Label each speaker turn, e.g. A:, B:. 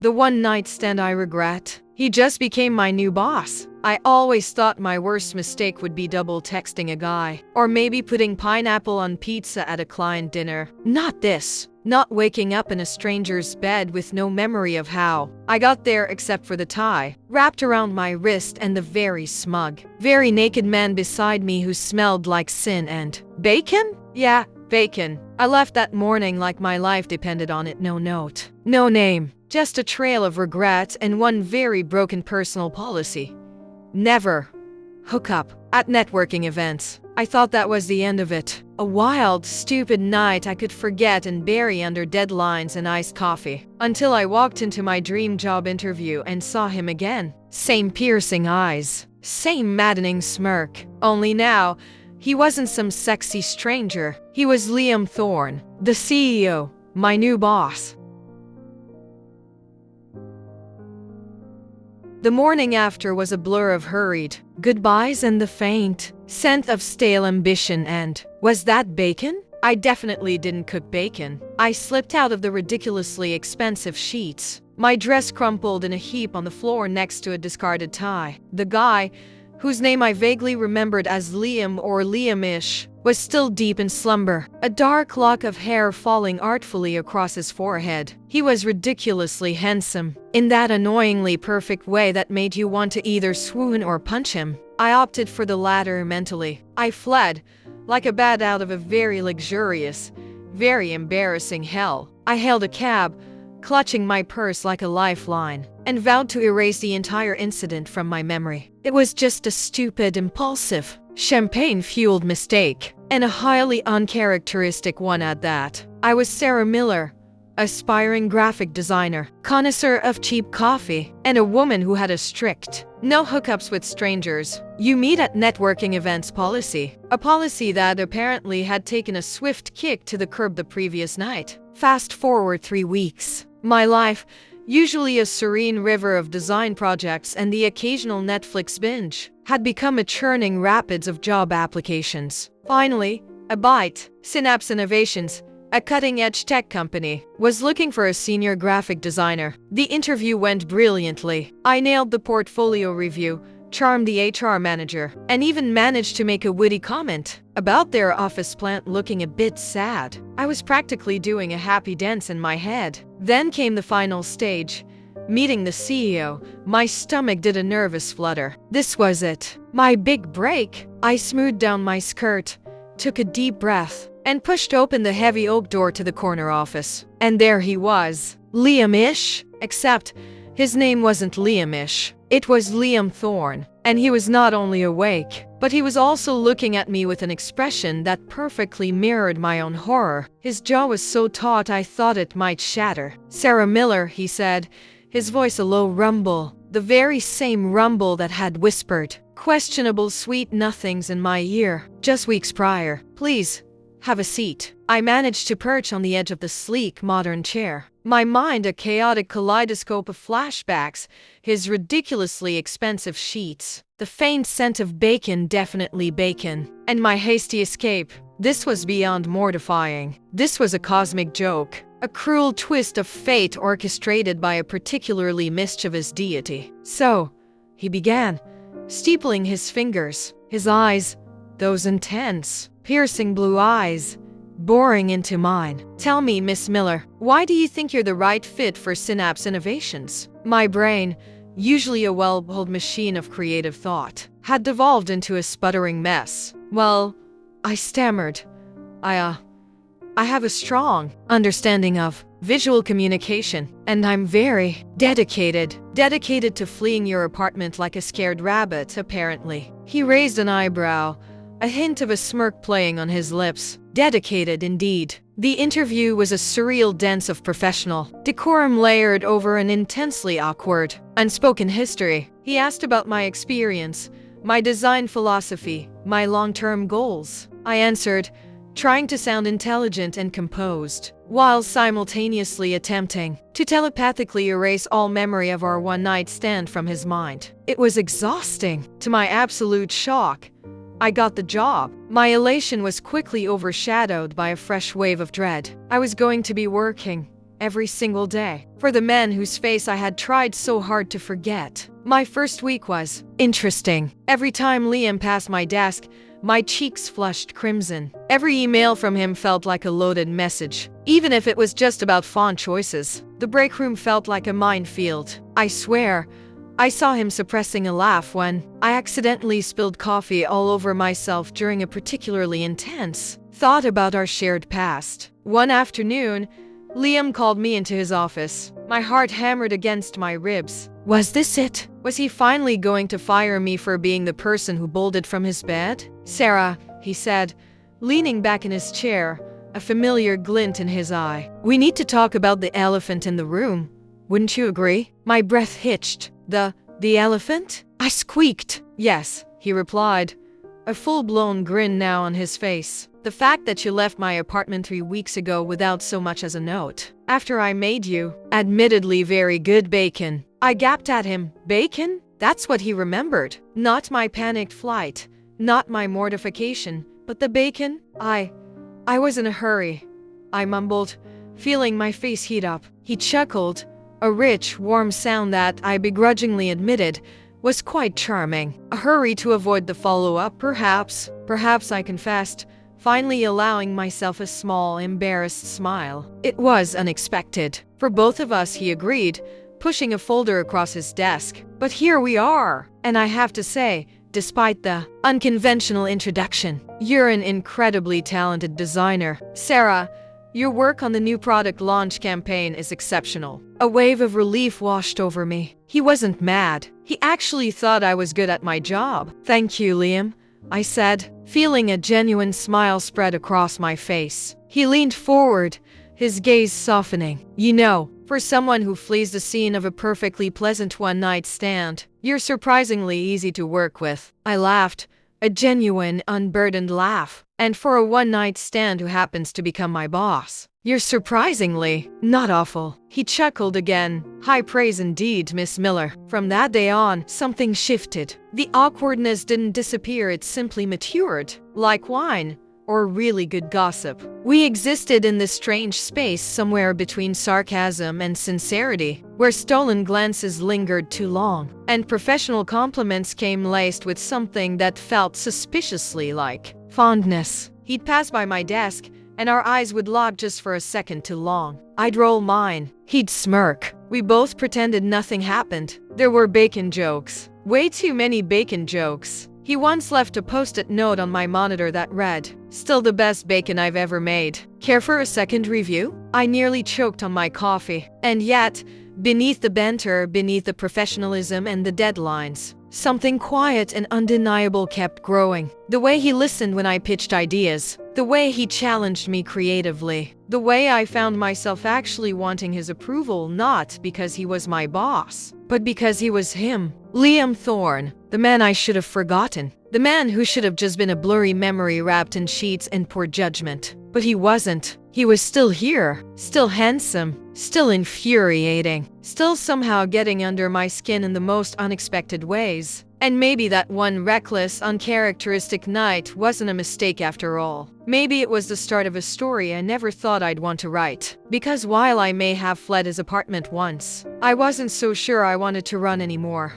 A: The one night stand I regret. He just became my new boss. I always thought my worst mistake would be double texting a guy, or maybe putting pineapple on pizza at a client dinner. Not this. Not waking up in a stranger's bed with no memory of how I got there except for the tie wrapped around my wrist and the very smug, very naked man beside me who smelled like sin and bacon? Yeah, bacon. I left that morning like my life depended on it. No note, no name, just a trail of regret and one very broken personal policy. Never hook up at networking events. I thought that was the end of it. A wild, stupid night I could forget and bury under deadlines and iced coffee. Until I walked into my dream job interview and saw him again. Same piercing eyes. Same maddening smirk. Only now, he wasn't some sexy stranger. He was Liam Thorne, the CEO, my new boss. The morning after was a blur of hurried goodbyes and the faint scent of stale ambition and, was that bacon? I definitely didn't cook bacon. I slipped out of the ridiculously expensive sheets. My dress crumpled in a heap on the floor next to a discarded tie. The guy, whose name I vaguely remembered as Liam or Liam-ish, was still deep in slumber, a dark lock of hair falling artfully across his forehead. He was ridiculously handsome, in that annoyingly perfect way that made you want to either swoon or punch him. I opted for the latter mentally. I fled, like a bat out of a very luxurious, very embarrassing hell. I hailed a cab, clutching my purse like a lifeline, and vowed to erase the entire incident from my memory. It was just a stupid, impulsive, champagne-fueled mistake, and a highly uncharacteristic one at that. I was Sarah Miller, aspiring graphic designer, connoisseur of cheap coffee, and a woman who had a strict no hookups with strangers, you meet at networking events policy. A policy that apparently had taken a swift kick to the curb the previous night. Fast forward 3 weeks. My life, usually a serene river of design projects and the occasional Netflix binge, had become a churning rapids of job applications. Finally, a bite. Synapse Innovations, a cutting-edge tech company, was looking for a senior graphic designer. The interview went brilliantly. I nailed the portfolio review, charmed the HR manager, and even managed to make a witty comment about their office plant looking a bit sad. I was practically doing a happy dance in my head. Then came the final stage. Meeting the CEO, my stomach did a nervous flutter. This was it. My big break. I smoothed down my skirt, took a deep breath, and pushed open the heavy oak door to the corner office. And there he was. Liam-ish? Except, his name wasn't Liam-ish. It was Liam Thorne. And he was not only awake, but he was also looking at me with an expression that perfectly mirrored my own horror. His jaw was so taut I thought it might shatter. "Sarah Miller," he said, his voice a low rumble, the very same rumble that had whispered questionable sweet nothings in my ear just weeks prior. "Please, have a seat." I managed to perch on the edge of the sleek, modern chair, my mind a chaotic kaleidoscope of flashbacks, his ridiculously expensive sheets, the faint scent of bacon, definitely bacon, and my hasty escape. This was beyond mortifying. This was a cosmic joke, a cruel twist of fate orchestrated by a particularly mischievous deity. "So," he began, steepling his fingers, his eyes, those intense, piercing blue eyes, boring into mine. "Tell me, Miss Miller, why do you think you're the right fit for Synapse Innovations?" My brain, usually a well-oiled machine of creative thought, had devolved into a sputtering mess. "Well," I stammered, I have a strong understanding of visual communication, and I'm very dedicated to fleeing your apartment like a scared rabbit, apparently." He raised an eyebrow, a hint of a smirk playing on his lips. Dedicated indeed. The interview was a surreal dance of professional decorum layered over an intensely awkward, unspoken history. He asked about my experience, my design philosophy, my long-term goals. I answered, trying to sound intelligent and composed, while simultaneously attempting to telepathically erase all memory of our one-night stand from his mind. It was exhausting. To my absolute shock, I got the job. My elation was quickly overshadowed by a fresh wave of dread. I was going to be working every single day. For the man whose face I had tried so hard to forget. My first week was interesting. Every time Liam passed my desk, my cheeks flushed crimson. Every email from him felt like a loaded message, even if it was just about font choices. The break room felt like a minefield. I swear, I saw him suppressing a laugh when I accidentally spilled coffee all over myself during a particularly intense thought about our shared past. One afternoon, Liam called me into his office. My heart hammered against my ribs. Was this it? Was he finally going to fire me for being the person who bolted from his bed? Sarah, he said, leaning back in his chair, a familiar glint in his eye. We need to talk about the elephant in the room. Wouldn't you agree? My breath hitched. The elephant? I squeaked. Yes, he replied, a full-blown grin now on his face. The fact that you left my apartment 3 weeks ago without so much as a note. After I made you, admittedly very good bacon. I gaped at him. Bacon? That's what he remembered. Not my panicked flight, not my mortification, but the bacon. I was in a hurry, I mumbled, feeling my face heat up. He chuckled, a rich, warm sound that I begrudgingly admitted was quite charming. A hurry to avoid the follow-up, perhaps. Perhaps, I confessed, finally allowing myself a small, embarrassed smile. It was unexpected. For both of us, he agreed, pushing a folder across his desk. But here we are. And I have to say, despite the unconventional introduction, you're an incredibly talented designer. Sarah, your work on the new product launch campaign is exceptional. A wave of relief washed over me. He wasn't mad. He actually thought I was good at my job. Thank you, Liam, I said, feeling a genuine smile spread across my face. He leaned forward, his gaze softening. You know, for someone who flees the scene of a perfectly pleasant one-night stand, you're surprisingly easy to work with. I laughed, a genuine, unburdened laugh. And for a one-night stand who happens to become my boss, you're surprisingly not awful. He chuckled again. High praise indeed, Miss Miller. From that day on, something shifted. The awkwardness didn't disappear, it simply matured. Like wine, or really good gossip. We existed in this strange space somewhere between sarcasm and sincerity, where stolen glances lingered too long, and professional compliments came laced with something that felt suspiciously like fondness. He'd pass by my desk, and our eyes would lock just for a second too long. I'd roll mine. He'd smirk. We both pretended nothing happened. There were bacon jokes. Way too many bacon jokes. He once left a post-it note on my monitor that read, "Still the best bacon I've ever made. Care for a second review?" I nearly choked on my coffee. And yet, beneath the banter, beneath the professionalism and the deadlines, something quiet and undeniable kept growing. The way he listened when I pitched ideas, the way he challenged me creatively, the way I found myself actually wanting his approval not because he was my boss, but because he was him. Liam Thorne, the man I should have forgotten. The man who should have just been a blurry memory wrapped in sheets and poor judgment. But he wasn't. He was still here, still handsome, still infuriating, still somehow getting under my skin in the most unexpected ways. And maybe that one reckless, uncharacteristic night wasn't a mistake after all. Maybe it was the start of a story I never thought I'd want to write. Because while I may have fled his apartment once, I wasn't so sure I wanted to run anymore.